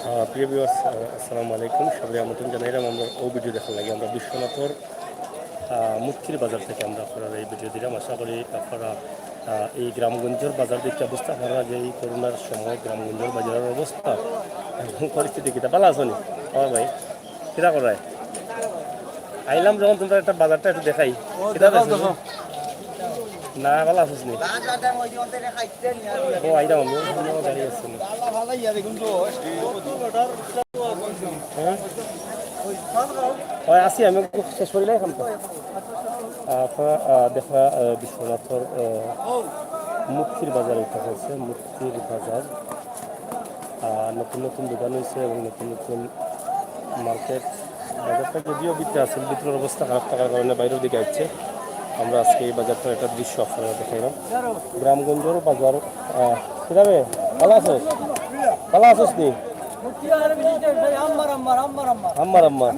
প্রিয় ভিউয়ার্স, আসসালামু আলাইকুম। সবাই আমন্ত্রণ জানাইলাম আমরা ও ভিডিও দেখার লাগে। আমরা বিশ্বনাথর মুক্তির বাজার থেকে আমরা আপনারা এই ভিডিও দিলাম। আশা করি আপনারা এই গ্রামগঞ্জের বাজার দেখতে অবস্থা আপনারা যে এই করোনার সময় গ্রামগঞ্জের বাজারের অবস্থা এবং পরিস্থিতি কিতা ভালো আছো নি? আমার ভাই কিতা করায় আইলাম যখন তোমরা একটা বাজারটা একটু দেখাই কিতা দেখো না ভালো আছিস নি? ও আইলাম আমি গাড়ি আসছে না। হ্যাঁ হয় আসি আমি শেষ করিলে এখন তো আপনারা দেখা বিশ্বনাথর মুক্তির বাজার এটা হচ্ছে মুক্তির বাজার। নতুন নতুন দোকান হয়েছে এবং নতুন নতুন মার্কেট। বাজারটা যদিও ভিতরে আছে, ভিতরের অবস্থা খারাপ থাকার কারণে বাইরের দিকে আসছে। আমরা আজকে এই বাজারটার একটা দৃশ্য আপনারা দেখাইলাম। গ্রামগঞ্জের বাজার কিভাবে ভালো আছো? ভালো আছোস নি? আম্মার আম্মা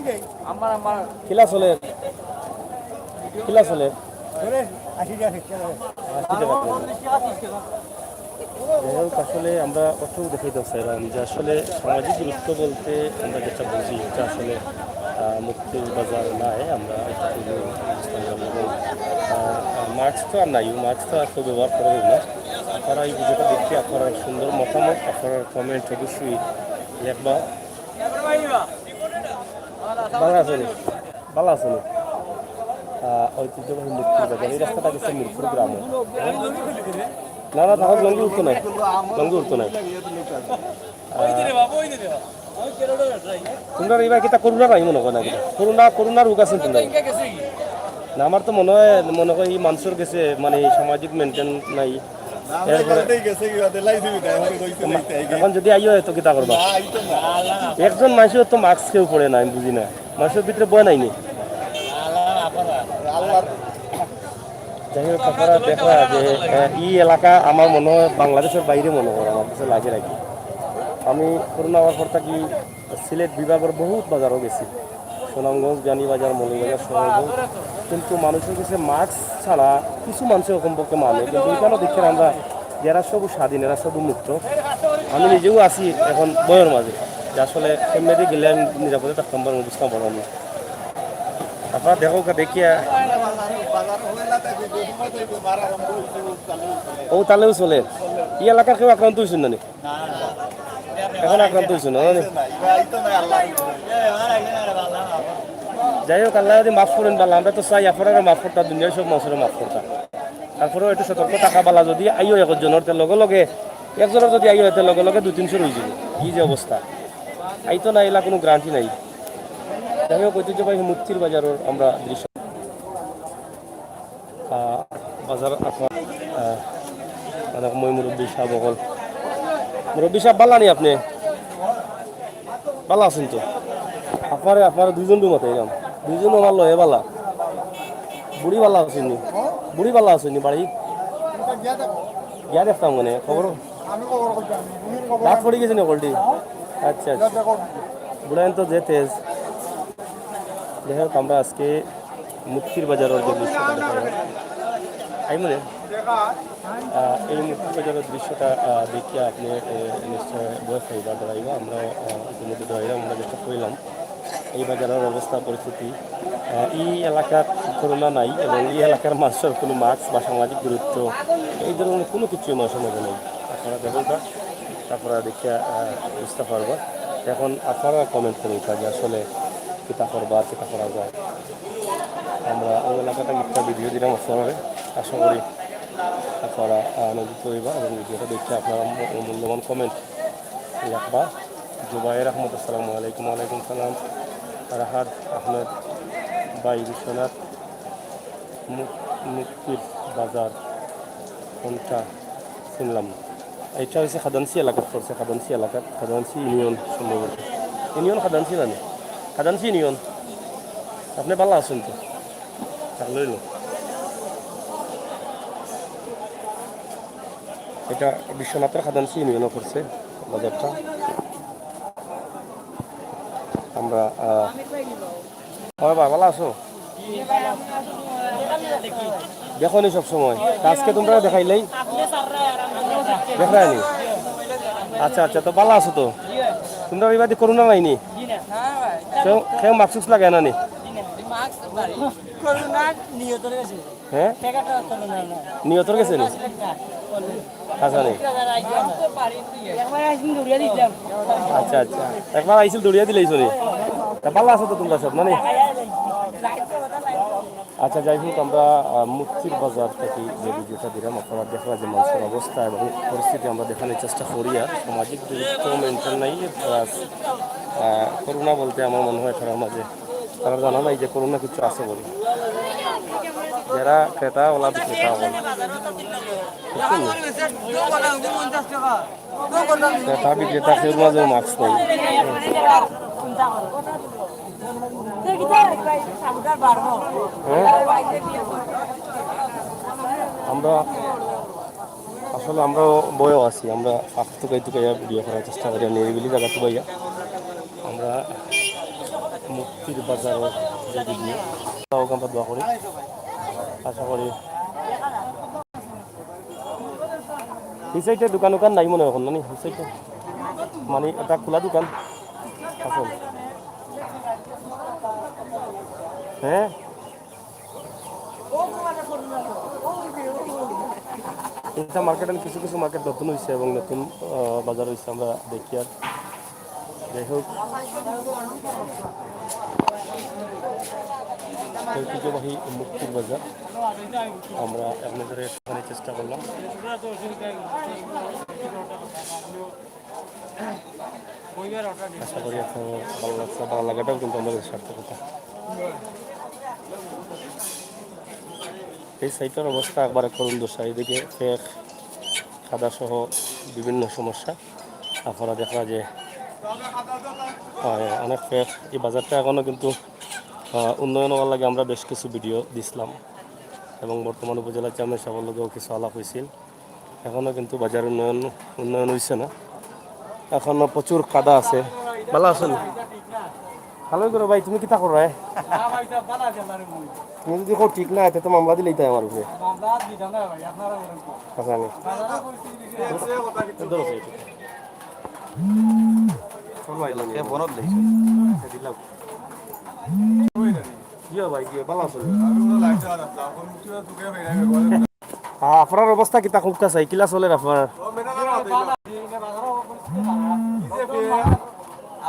কিলা চলে কিলা চলে 80 টাকা। আসলে আমরা অত দেখাইতে চাইলাম যে আসলে সামাজিক গুরুত্ব বলতে আমরা যেটা বুঝি এটা আসলে মুক্তির বাজার নাই। আমরা মাস্ক তো আর নাই, মাস্ক তো আর কেউ ব্যবহার করবেন না। আপনারা এই ভিডিওটা দেখে আপনারা সুন্দর মতামত আপনার কমেন্ট অবশ্যই লিখবা। ভালো আছেন? ভালো আছেন? ঐতিহ্যবাহী মুক্তির বাজার এই রাস্তাটা গেছে মিরপুর গ্রামে। না না তাহলে লঙ্গি উঠতো নাই, লঙ্গি উঠতো নাই। তোমরা এবার কিতা করোনা নাই মনে হয় না? কিতা করোনার রোগ আছে তোমরা না? আমার তো মনে হয় এই মানুষের গেছে মানে সামাজিক মেনটেন নাই। এখন যদি আইও তো কিতা করবা? একজন মানুষের তো মাস্ক কেউ পড়ে না, আমি বুঝি না মানুষের ভিতরে বয় নাইনি। যাই হোক আপনারা দেখা যে এই এলাকা আমার মনে হয় বাংলাদেশের বাইরে মনে হয় আমার কাছে লাগে রাখি। আমি করোনা হওয়ার পর থাকি সিলেট বিভাগের বহুত বাজারও গেছি, সুনামগঞ্জ, জানিবাজার, মৌলবাজার সহ, কিন্তু মানুষের কাছে মাস্ক ছাড়া কিছু মানুষের কমপক্ষে মানে, কিন্তু এখানেও দেখছেন আমরা যারা সব স্বাধীন এরা সব মুক্ত। আমি নিজেও আছি এখন বয়ের মাঝে যে আসলে ফ্যামিলি গেলে আমি নিরাপদে থাকতাম পারবো, বুঝতাম পারবো না। আপনারা দেখো দেখিয়া ও তাহলেও চলে। এই এলাকার কেউ আক্রান্ত হয়েছেন না? এখন আক্রান্ত হয়েছেন না? যাই হোক আল্লাহ যদি মাফ করেন বালা, আমরা তো চাই আপনারা মাফ করতাম, দুনিয়ার সব মানুষের মাফ করতাম। তারপরেও একটু সতর্ক থাকা বালা। যদি আইও একজনের লগে লগে একজনের যদি আইও এতে লগে লগে 2-300 রয়ে যাবে। কি যে অবস্থা আইতো না, এলা কোনো গ্যারান্টি নাই। যাই হোক ঐতিহ্যবাহী মুক্তির বাজারের আমরা দৃশ্য বাজার আপনার অনেক মই মুরব্বী সাহেব বকল। মুরব্বী সাহেব ভালো নি? আপনি ভালো আছেন তো? আপনারা দুইজন মতো এলাম, দুইজন আমার লয়ে বালা। বুড়ি ভালো আছেন নি? বুড়ি ভালো আছেন নি? বাড়ি গিয়া দেখতাম মানে খবর রাত পড়ে গেছে না কলটি? আচ্ছা আচ্ছা, বুড়াইন তো যে তেজ। যাই হোক আমরা আজকে মুক্তির বাজারের যে দৃশ্যটা দেখা আই মনে এই মুক্তির বাজারের দৃশ্যটা দেখিয়া আপনি নিশ্চয় বয়স হইবা ধরাইবা। আমরা ইতিমধ্যে ধরাইলাম, আমরা চেষ্টা করলাম এই বাজারের অবস্থা পরিস্থিতি। এই এলাকার করোনা নাই এবং এই এলাকার মানুষের কোনো মাস্ক বা সামাজিক গুরুত্ব এই ধরনের কোনো কিছুই মানুষের মধ্যে নেই। আপনারা দেখুনটা তারপরে দেখিয়া বুঝতে পারবা। এখন আপনারা কমেন্ট করুন যে আসলে কিতা করবা, কিতা করা যায়। আমরা ওই এলাকাটা একটা ভিডিও দিলাম আপনারা, আশা করি আপনারা আনন্দিত হইবা এবং ভিডিওটা দেখে আপনারা মূল্যবান কমেন্ট রাখবা। জুবাইর আহমদ আসসালামু আলাইকুম। ওয়ালাইকুম সালাম। রাহাত আহমেদ বাই বিশ্বনাথ মুক্তির বাজার কোনটা শুনলাম না। এটা হচ্ছে খাদানসি এলাকাত পড়ছে, খাদানসি এলাকাত, খাদানসি ইউনিয়ন সম্ভবত। ইউনিয়ন খাদানসি জানি, খাদানসি ইউনিয়ন। আপনি ভালো আছেন তো? থাকলেই না। এটা বিশ্বনাথের খাদানসি ইউনিয়নও করছে বাজারটা। আমরা হয় ভাই ভালো আছো? দেখো নি সবসময় আজকে তোমরা দেখাইলেই দেখায়নি। আচ্ছা আচ্ছা, তো ভালো আছো তো? তোমরা এবারে করোনা নাইনি কেউ মাকসুস লাগে না নি হ্যাঁ নিয়তর গেছে নি আচ্ছা নি আচ্ছা আচ্ছা একবার আইছিল দৌড়িয়া দিলেইছ নি পাল্লা আছে তো তোমরা সব না নি আচ্ছা যাই হোক আমরা মুক্তির বাজার থেকে যে ভিডিওটা দিলাম আপনারা দেখা যে মানুষের অবস্থা এবং পরিস্থিতি আমরা দেখানোর চেষ্টা করি আর সামাজিক দূরত্ব মেনটেন নাই প্লাস করোনা বলতে আমার মনে হয় তারা মাঝে তারা জানা নাই যে করোনা কিছু আছে বলে যারা ক্রেতা ওলা বিক্রেতা বলে ক্রেতা বিক্রেতা কেউ মাঝে মাস্ক নেই আমরা আসলে আমরা বয়েও আছি আমরা ফাঁক টুকাই টুকাইয়া ভিডিও করার চেষ্টা করি নিরিবিলি জায়গা টুকাইয়া আমরা মুক্তির বাজারের যে ভিডিও আমরা দোয়া করি আশা করি এই সাইডে দোকান দোকান নাই মনে হয় এখন না এই সাইডে মানে একটা খোলা দোকান আসলে হ্যাঁ এটা মার্কেটে কিছু কিছু মার্কেট নতুন হয়েছে এবং নতুন বাজার হয়েছে আমরা দেখি আর যাই হোক ঐতিহ্যবাহী মুক্তির বাজার আমরা এক নজরে এখানে চেষ্টা করলাম আশা করি এখন ভালো লাগছে ভালো লাগাটাও কিন্তু আমাদের সার্থকতা এই সাইটের অবস্থা একবারে করুন দোষা এদিকে ফেক খাদা সহ বিভিন্ন সমস্যা আপনারা দেখা যে অনেক ফেক এই বাজারটা এখনও কিন্তু উন্নয়ন হওয়ার লাগে আমরা বেশ কিছু ভিডিও দিছিলাম এবং বর্তমান উপজেলা চেয়ারম্যান সাহেবের লগেও কিছু আলাপ হয়েছিল এখনও কিন্তু বাজার উন্নয়ন হয়েছে না এখনও প্রচুর কাদা আছে ভালো আছেন ভালোই করো ভাই তুমি কিতা করো তুমি যদি ঠিক না এতে তো মামলা দিলেই তাই আমার উপরে আপনার অবস্থা কিতা খুব কাছে কিলা চলে আপনার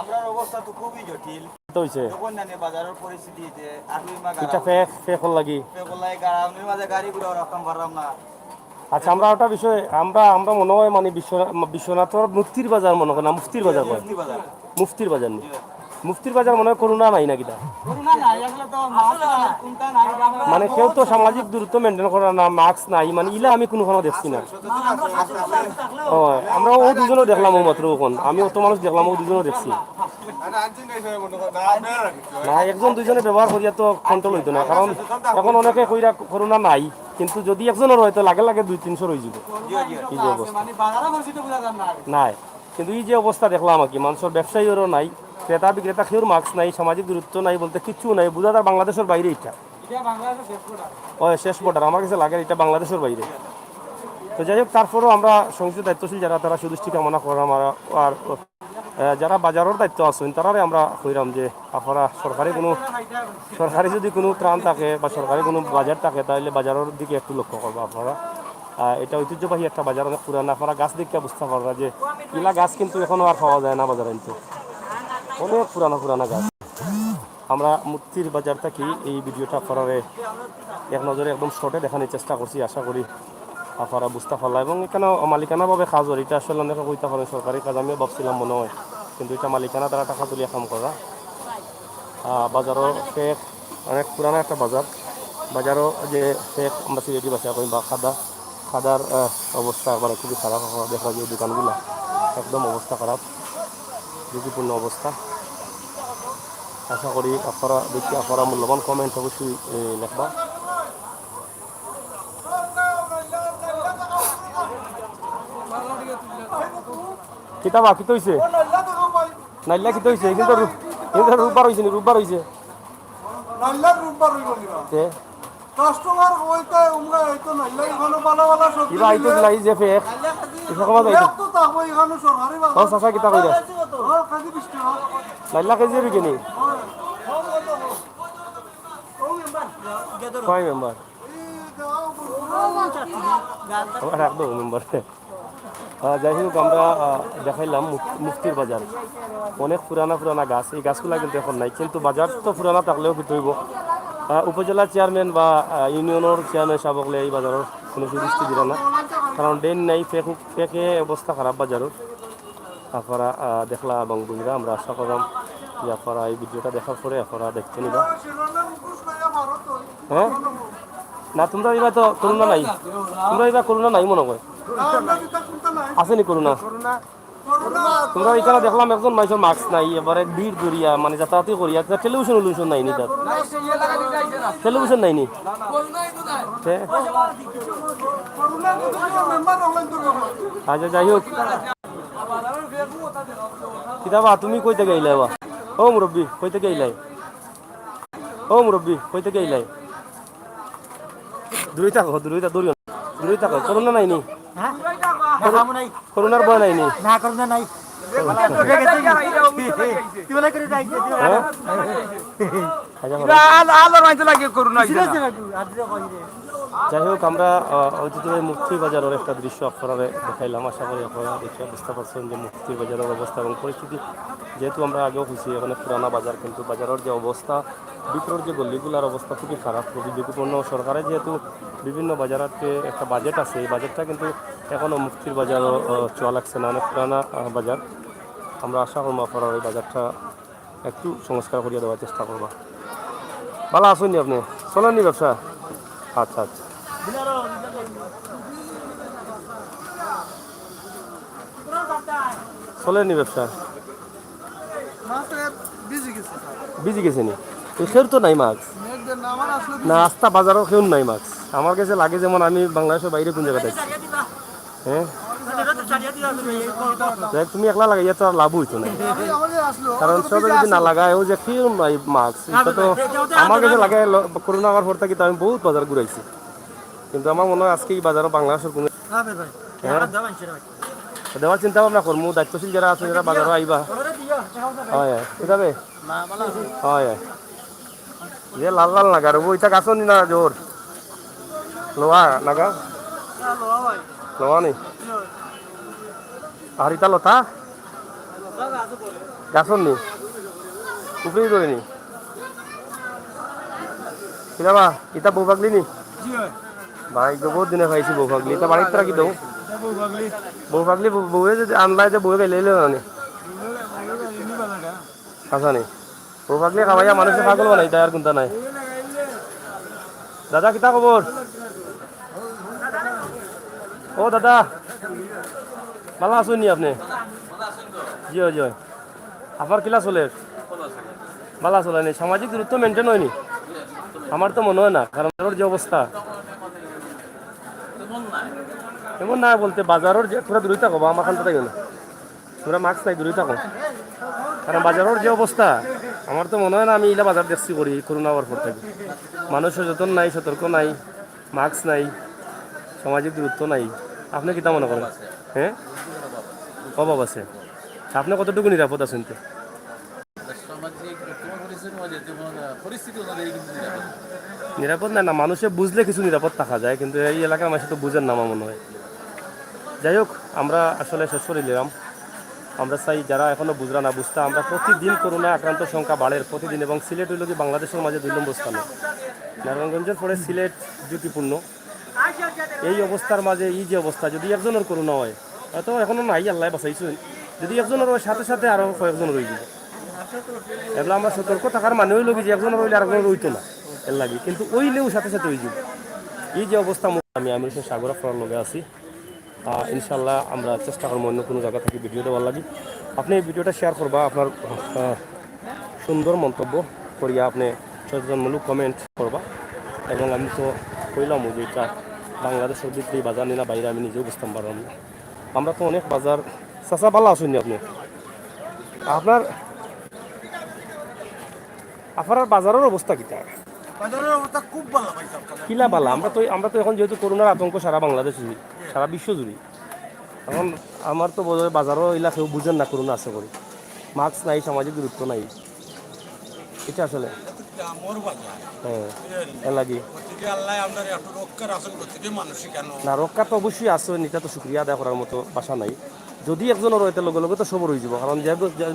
আমরার অবস্থা তো খুবই জটিল হইছে বাজারের পরিস্থিতি যে এটা ফেক লাগি মাঝে গাড়ি ঘুরে রাখতাম পারলাম না আচ্ছা আমরা ওটা বিষয় আমরা আমরা মনে হয় মানে বিশ্বনাথর মুক্তির বাজার মনে হয় না মুফতির বাজার কয় মুফতির বাজার নেই মুফতির বাজার মনে হয় করোনা নাই না কিটা মানে কেউ তো সামাজিক দূরত্ব মেনটেন করা না মাস্ক নাই মানে ইলা আমি কোনোখানে দেখছি না আমরা ও দুজনও দেখলাম ও মাত্র ওখান আমি অত মানুষ দেখলাম ও দুজনও দেখছি না একজন দুইজনে ব্যবহার করিয়া তো কন্ট্রোল হইতো না কারণ এখন অনেকে কইরা করোনা নাই কিন্তু যদি একজনের হয় তো লাগে লাগে 200-300 হয়ে যাব এই যে অবস্থা নাই কিন্তু এই যে অবস্থা দেখলাম আর কি মানুষের ব্যবসায়ীরও নাই ক্রেতা বিক্রেতা কেউর মাস্ক নাই সামাজিক দূরত্ব নাই বলতে কিচ্ছু নাই বোঝা যায় বাংলাদেশের বাইরে এটা শেষ বর্ডার আমার কাছে লাগে এটা বাংলাদেশের বাইরে তো যাই হোক তারপরেও আমরা সংশ্লিষ্ট দায়িত্বশীল যারা তারা সুদৃষ্টি কামনা করাম আর যারা বাজারের দায়িত্ব আছেন তারারে আমরা কইরাম যে আপনারা সরকারি যদি কোনো ত্রাণ থাকে বা সরকারি কোনো বাজার থাকে তাহলে বাজারের দিকে একটু লক্ষ্য করবো আপনারা এটা ঐতিহ্যবাহী একটা বাজার অনেক পুরানো আপনারা গাছ দেখতে বুঝতে পারবা যে ইলা গাছ কিন্তু এখনও আর পাওয়া যায় না বাজারে কিন্তু অনেক পুরানো গাছ আমরা মুক্তির বাজার থেকে এই ভিডিওটা আপনারা এক নজরে একদম শর্টে দেখানোর চেষ্টা করছি আশা করি আপনারা বুঝতে পারলা এবং এখানে মালিকানাভাবে কাজ হয় এটা আসলে অনেকে কইতে পারেন সরকারি কাজ আমিও ভাবছিলাম মনে হয় কিন্তু এটা মালিকানা দ্বারা টাকা তুলিয়া কাম করা বাজারও ফেক অনেক পুরানো একটা বাজারও যে ফেক আমরা সিলেটি ভাষা কই বা খাদার অবস্থা একবার খুবই খারাপ দেখা যায় দোকানগুলো একদম অবস্থা খারাপ ঝুঁকিপূর্ণ অবস্থা আশা করি আপনারা দেখি আপনারা মূল্যবান কমেন্ট অবশ্যই লেখবা কিতাবা কি হইছে নাইলা কি হইছে কিন্তু রূপবার হইছে রূপবার হইছে নাইলা রূপবার হইল তে কাস্টমার কইতে উমরা হইতো নাইলা এখানে ভালো ভালো সবজি ইবা আইতো লাই যে ফেক ইসা কমা যাইতো তো তাকো এখানে সরকারি বাজার সাসা কিতা কইরা ও কাজে 20 টাকা নাইলা কেজি বিকেনি কয় মেম্বার রাখবো মেম্বার যাই হোক আমরা দেখাইলাম মুফতির বাজার অনেক পুরানা পুরানা গাছ এই গাছগুলো কিন্তু এখন নাই কিন্তু বাজার তো পুরানা থাকলেও কিন্তু হইব উপজেলা চেয়ারম্যান বা ইউনিয়নের চেয়ারম্যান সাহেবকলে এই বাজারের কোনো সুদৃষ্টি দিল না কারণ ড্রেন নাই ফেকে অবস্থা খারাপ বাজারের আপনারা দেখলা এবং বুঝলা আমরা আশা করলাম যে আপনারা এই ভিডিওটা দেখার পরে আপনারা দেখতে নিবা হ্যাঁ না তোমরা এবার তো করোনা নাই তোমরা এবার করোনা নাই মনে করে আসেনি করোনা তোমরা এখানে দেখলাম একজন মানুষের মাস্ক নাই এবারে ভিড় করিয়া মানে যাতায়াতই করিয়া টেলিভিশন উলিউশন নাইনি তার টেলিভিশন নাইনি আচ্ছা যাই হোক কিতাবা তুমি কই থেকে আইলাই বা ও মুরব্বী কই থেকে আইলাই ও মুরব্বী কই থেকে আইলাই দূরে থাকো দূরে থাকো করোনা নাইনি করোনার ভয় নাইনি না করোনা নাই যাই হোক আমরা ঐতিহ্যবাহী মুক্তি বাজারের একটা দৃশ্য আপনারা দেখাইলাম আশা করি আপনারা দেখে বুঝতে পারছেন যে মুক্তি বাজারের অবস্থা এবং পরিস্থিতি যেহেতু আমরা আগেও খুঁজছি এখানে পুরানা বাজার কিন্তু বাজারের যে অবস্থা ভিতরের যে গল্লিগুলার অবস্থা খুবই খারাপ খুবই ঝুঁকিপূর্ণ সরকারের যেহেতু বিভিন্ন বাজারকে একটা বাজেট আছে এই বাজেটটা কিন্তু এখনও মুক্তির বাজারও চোয়া লাগছে না অনেক পুরানা বাজার আমরা আশা করবো আপনারা ওই বাজারটা একটু সংস্কার করিয়ে দেওয়ার চেষ্টা করবো ভালো আসুন আপনি চলেননি ব্যবসা আচ্ছা আচ্ছা চলেননি ব্যবসা বিজি গেছে নি সেও তো নাই মাস্ক না আস্তা বাজারও কেউ নাই মাস্ক আমার কাছে লাগে যেমন আমি বাংলাদেশের বাইরে কোন জায়গাতে আছি হ্যাঁ তুমি একলা লাগাইয়া তো আর লাভ হইতো না কারণ সবে যদি না লাগায় ও যে কেউ নাই মাস্ক এটা তো আমার কাছে লাগে করোনা হওয়ার পর থেকে তো আমি বহুত বাজার ঘুরাইছি কিন্তু আমার মনে হয় আজকে এই বাজারও বাংলাদেশের কোনো দেওয়ার চিন্তা ভাবনা করবো দায়িত্বশীল যারা আছে যারা বাজারও আইবা হয় বুঝাবে হয় যে লাল লাল নাগা রবো এটা গাছও নি না জোর লোহা নাগা লোহা নি আর ইটা লতা গাছর নি উপরেই করে নি কিনা ইটা বউ পাগলি নি ভাই তো বহুত দিনে খাইছি বউ পাগলি এটা বাড়ির তারা কি দেবো বউ পাগলি বউয়ে যদি আনলাই যে বউয়ে গাইলে না আচ্ছা নি বউ পাগলি খাবাইয়া মানুষের পাগল বানাই তাই আর কোনটা নাই দাদা কিতা খবর ও দাদা ভালো আছেন নি আপনি জি জি আপনার কিলা চলে ভালো চলে নি সামাজিক দূরত্ব মেনটেন হয়নি আমার তো মনে হয় না কারণ বাজারের যে অবস্থা এমন না বলতে বাজারের যে তোরা দূরে থাকো আমার খান থাকবে না তোরা মাস্ক নাই দূরে থাকো কারণ বাজারের যে অবস্থা আমার তো মনে হয় না আমি ইলা বাজার দেখছি করি করোনা হওয়ার পর থেকে মানুষের যতন নাই সতর্ক নাই মাস্ক নাই সামাজিক দূরত্ব নাই আপনি কিতা মনে করেন হ্যাঁ অভাব আছে আপনি কতটুকু নিরাপদ আছেন তো নিরাপদ না মানুষে বুঝলে কিছু নিরাপদ থাকা যায় কিন্তু এই এলাকার মানুষ তো বুঝেন না আমার মনে হয় যাই হোক আমরা আসলে শেষ করে নিলাম আমরা চাই যারা এখনো বুঝরা না বুঝতে আমরা প্রতিদিন করোনা আক্রান্ত সংখ্যা বাড়ে প্রতিদিন এবং সিলেট হইল কি বাংলাদেশের মাঝে 2 নম্বর স্থানে নারায়ণগঞ্জের পরে সিলেট ঝুঁকিপূর্ণ এই অবস্থার মাঝে এই যে অবস্থা যদি একজনের করোনা হয় হয়তো এখনো নাই আল্লাহ বাঁচাইছেন যদি একজনের হয় সাথে সাথে আরও কয়েকজন রয়ে যাবে এগুলো আমরা সতর্ক থাকার মানে হইল কি যে একজনের রইলে আরেকজন রইতো না এর লাগে কিন্তু ওইলেও সাথে সাথে হয়ে যাবে এই যে অবস্থা আমি আমির হোসেন সাগর আপনার লগে আছি ইনশাল্লাহ আমরা চেষ্টা করবো অন্য কোনো জায়গা থেকে ভিডিও দেওয়ার লাগে আপনি এই ভিডিওটা শেয়ার করবা আপনার সুন্দর মন্তব্য করিয়া আপনি সচেতনমূলক কমেন্ট করবা এবং আমি তো কইলাম যে এটা বাংলাদেশের ভিতরে বাজার নিনা বাইরে আমি নিজেও বুঝতাম পারলাম না আমরা তো অনেক বাজার চাচা ভালো আসুন আপনি আপনার বাজারের অবস্থা কিটা বাজারের অবস্থা খুব ভালো ভাই কিলা বালা আমরা তো এখন যেহেতু করোনার আতঙ্ক সারা বাংলাদেশ জুড়ে সারা বিশ্ব জুড়ে এখন আমার তো বাজারও এলাকা কেউ বুঝেন না করোনা আছে করে মাস্ক নাই, সামাজিক দূরত্ব নাই, এটা আসলে মোর বাজার হ্যাঁ এর লাগি গতিকে আল্লাহ আমরা একটু রক্ষা রাখুন গতিকে মানুষই কেন না রক্ষা তো অবশ্যই আছে, এটা তো শুক্রিয়া আদায় করার মতো ভাষা নাই। যদি একজনের রয়েছে লগে লগে তো সবর হয়ে যাব, কারণ যে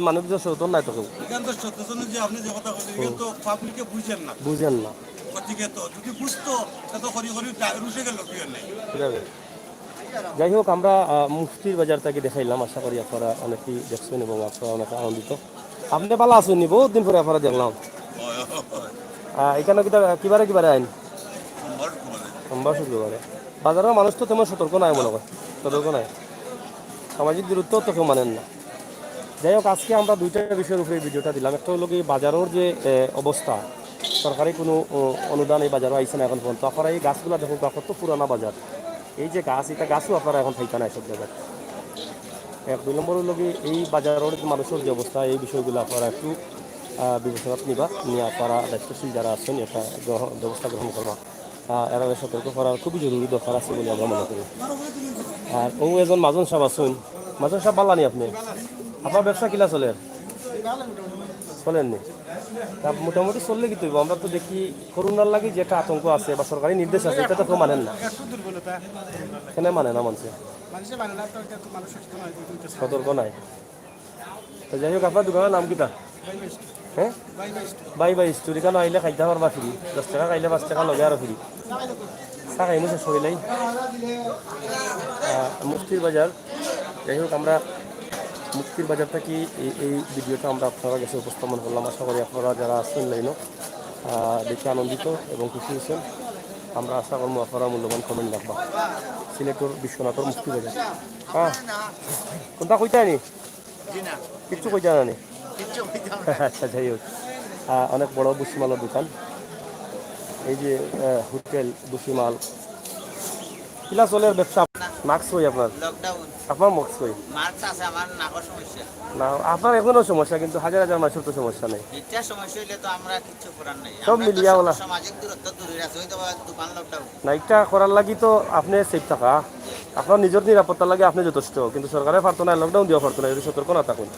মানুষ যে সচেতন নাই তখন এখান তো সচেতন যে আপনি যে কথা বলছেন এখান তো পাবলিকে বুঝেন না বুঝেন না, গতিকে তো যদি বুঝতো তা তো হরি হরি রুষে গেল কি নেই। ঠিক আছে। যাই হোক আমরা মুফতির বাজার থেকে দেখাইলাম, আশা করি আপনারা অনেকেই দেখছেন এবং আপনারা অনেক আনন্দিত। আপনি ভালো আছেন নি? বহুত দিন পরে আপনারা দেখলাম। এখানে কিবারে কিবারে আইন সোমবার শুক্রবারে বাজারের মানুষ তো তেমন সতর্ক নাই, মনে হয় সতর্ক নাই, সামাজিক দূরত্ব তো কেউ মানেন না। যাই হোক আজকে আমরা দুইটা বিষয়ের উপরে ভিডিওটা দিলাম। একটা হলো কি বাজারের যে অবস্থা, সরকারি কোনো অনুদান এই বাজারও আইসে না এখন পর্যন্ত। আপনারা এই গাছগুলো দেখুন, কত পুরানা বাজার, এই যে গাছ, এটা গাছও আপনারা এখন থাইকা নাই সব জায়গায়। এক দুই নম্বর হলো কি এই বাজারের মানুষের যে অবস্থা, এই বিষয়গুলো আপনারা একটু বিবেচনা নিবা, নিয়ে আপনারা দায়িত্বশীল যারা আছেন এটা ব্যবস্থা গ্রহণ করবা। এরা সতর্ক করার খুবই জরুরি দরকার আছে বলে আমরা মনে করি। আর ও এজন মাজন সাহেব আছেন, মাজন সাহেব বালানি আপনি, আপনার ব্যবসা কিলা চলে চলেননি? তা মোটামুটি চললে কি তৈব? আমরা তো দেখি করোনার লাগে যে একটা আতঙ্ক আছে বা সরকারি নির্দেশ আছে, এটা তো কেউ মানেন না, কেন মানে না মানুষে সতর্ক নাই। তো যাই হোক আপনার দোকানের নাম কিটা? হ্যাঁ বাই বাই স্টোরি কেন আইলে খাইতে পারবা ফ্রি, 10 টাকা খাইলে 5 টাকা লগে আরো ফ্রি। চা খাই মুছে সইলাই মুক্তির বাজার। যাই হোক আমরা মুক্তির বাজার থেকে এই ভিডিওটা আমরা আপনারা কাছে উপস্থাপন করলাম। আশা করি আপনারা যারা আছেন লাইনও দেখে আনন্দিত এবং খুশি হয়েছেন। আমরা আশা করবো আপনারা মূল্যবান কমেন্ট রাখবা। সিলেটের বিশ্বনাথর মুক্তি বাজার হ্যাঁ কোনটা কইতে আনি কিচ্ছু কইতে আনি আচ্ছা। যাই হোক অনেক বড় বুসিমালের দোকান, এই যে হোটেল বুসিমাল কিলা চলে ব্যবসা। মাস্ক কই আপনার? আপনার মাস্ক কই? না আপনার এখনো সমস্যা, কিন্তু হাজার হাজার মানুষের তো সমস্যা নেই। সব মিলিয়া বলা না, এটা করার লাগি তো আপনি সেফ থাকা, আপনার নিজের নিরাপত্তার লাগে আপনি যথেষ্ট, কিন্তু সরকারের পারতো না, লকডাউন দেওয়া পারতো না, যদি সতর্ক না থাকুন।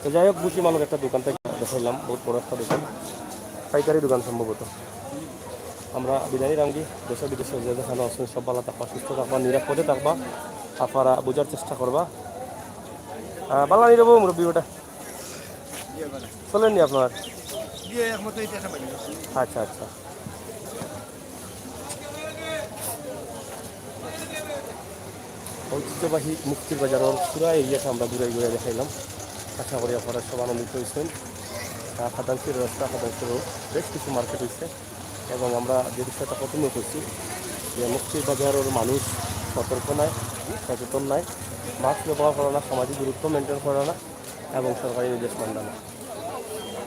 তো যাই হোক বুসিমালের একটা দোকান থেকে দেখাইলাম, বহুত বড় একটা দোকান, পাইকারি দোকান সম্ভবত। আমরা বিদায় রাঙ্গি, দেশে বিদেশে যে দেখানো আছেন সব ভালো থাকবা, সুস্থ থাকবা, নিরাপদে থাকবা, আপনারা বোঝার চেষ্টা করবা। বাংলা নিয়ে যাবো মুরব্বী ওটা চলেননি আপনার? আচ্ছা আচ্ছা। ঐতিহ্যবাহী মুক্তির বাজারের পুরা এরিয়াটা আমরা ঘুরে ঘুরে দেখাইলাম। আশা করি আপনারা সব আনন্দিত হয়েছেন। খাদানসির রাস্তা, খাদানসির বেশ কিছু মার্কেট হয়েছে এবং আমরা যে বিষয়টা প্রথমে করছি যে মুক্তির বাজারের মানুষ সতর্ক নাই, সচেতন নাই, মাস্ক ব্যবহার করে না, সামাজিক দূরত্ব মেনটেন করে না এবং সরকারি নির্দেশ মানবে না।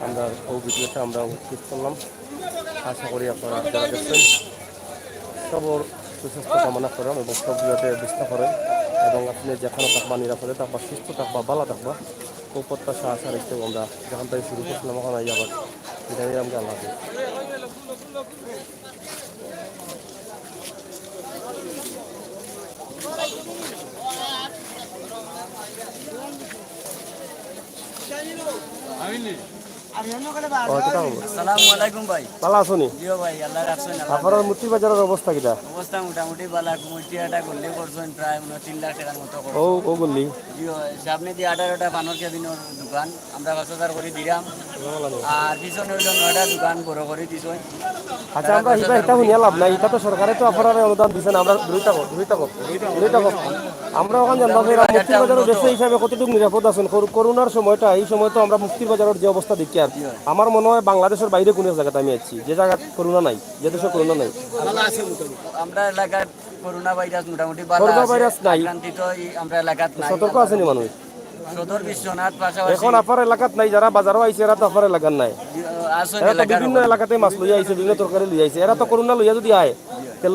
আমরা ওই ভিডিওটা আমরা উপস্থিত করলাম। আশা করি আপনারা যারা দেখছেন সবর সুস্বাস্থ্য কামনা করেন এবং সবগুলোতে চেষ্টা করেন এবং আপনি যেখানে থাকবা নিরাপদে থাকবা, সুস্থ থাকবা, ভালো থাকবা, খুব প্রত্যাশা আশা রেখেও আমরা যেখান থেকে শুরু করছিলাম ওখানে আবার বিদায় আমাকে আল্লাহ হাফেজ। আসসালামু আলাইকুম ভাই। ভালো আছো নি? জিও ভাই, আল্লাহ রাখছেন। আপনার মুক্তি বাজারের অবস্থা কিটা? অবস্থা মোটামুটি ভালো। কমিটিটা করলে করছেন প্রায় 3 লাখ টাকার মতো। ও বললি জিও সামনে দিয়ে 18টা পানোর কেবিনের দোকান আমরা 5,000 করে দিলাম, আর পিছনে হইল 9টা দোকান বড় করে দিছেন। আচ্ছা আমরা এটা শুনিয়া লাভ নাই, এটা তো সরকারে তো আপনারা অনুদান দিচ্ছেন, আমরা দুইটা আমরা ওখানে জানতাম মুক্তির বাজারের দেশে হিসাবে কতটুকু নিরাপদ আছেন। করোনার সময়টা, এই সময় তো আমরা মুক্তির বাজারের যে অবস্থা দেখি আর আমার মনে হয় বাংলাদেশের বাইরে কোনো জায়গাতে আমি আছি যে জায়গা করোনা নাই, যে দেশে করোনা নাই। আমরা এলাকার করোনা ভাইরাস মোটামুটি করোনা ভাইরাস নাই, আমরা এলাকাত নাই। সতর্ক আছেন মানুষ। সদর বিশ্বনাথ পাশাপাশি এখন আপনার এলাকাত নাই, যারা বাজারও আইছে এরা তো আপনার এলাকার নাই। এরা তো বিভিন্ন এলাকাতে মাছ লইয়া আইছে, বিভিন্ন তরকারি লইয়া আইছে। এরা তো করোনা লইয়া যদি আয়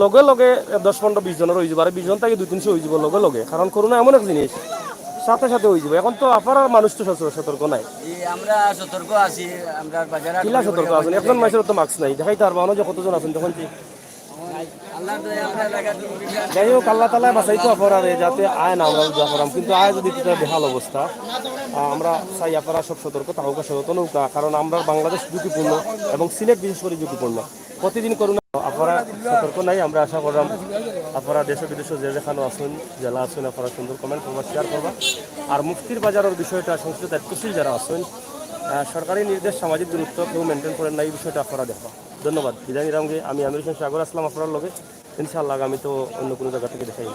লগে লগে 10-15-20 জনের হয়ে যাব, আর 20 জন থেকে 200-300 হয়ে যাব লগে লগে, কারণ করোনা এমন এক জিনিস সাথে সাথে হয়ে যাবে। এখন তো আপনার মানুষ তো সতর্ক নাই। আমরা সতর্ক আছি, আমরা বাজারে কিলা সতর্ক আছেন? একজন মানুষের তো মাস্ক নাই, দেখাইতে পারবা না যে কতজন আছেন। যখন আল্লাহ দয়া আমরা লাগা যাই হোক আল্লাহ তালা বাঁচাইতো আপনারা যাতে আয় না আমরা উদ্ধার করাম কিন্তু আয় যদি একটা বেহাল অবস্থা আমরা চাই আপনারা সব সতর্ক থাকুক সচেতন হোক কারণ আমরা বাংলাদেশ ঝুঁকিপূর্ণ এবং সিলেট বিশেষ করে ঝুঁকিপূর্ণ প্রতিদিন করুন আপনারা সতর্ক নাই আমরা আশা করলাম আপনারা দেশে বিদেশে যে যেখানে আসুন জেলা আসুন আপনারা সুন্দর কমেন্ট করবা শেয়ার করবা আর মুফতির বাজারের বিষয়টা সংশ্লিষ্ট দায়িত্বশীল যারা আসুন সরকারি নির্দেশ সামাজিক দূরত্ব কেউ মেনটেন করেন না এই বিষয়টা আপনারা দেখবা ধন্যবাদ বিদায় নিরামকে আমি আমির হোসেন সাগর আসলাম আপনার লগে ইনশাআল্লাহ আমি তো অন্য কোনো জায়গা থেকে দেখাই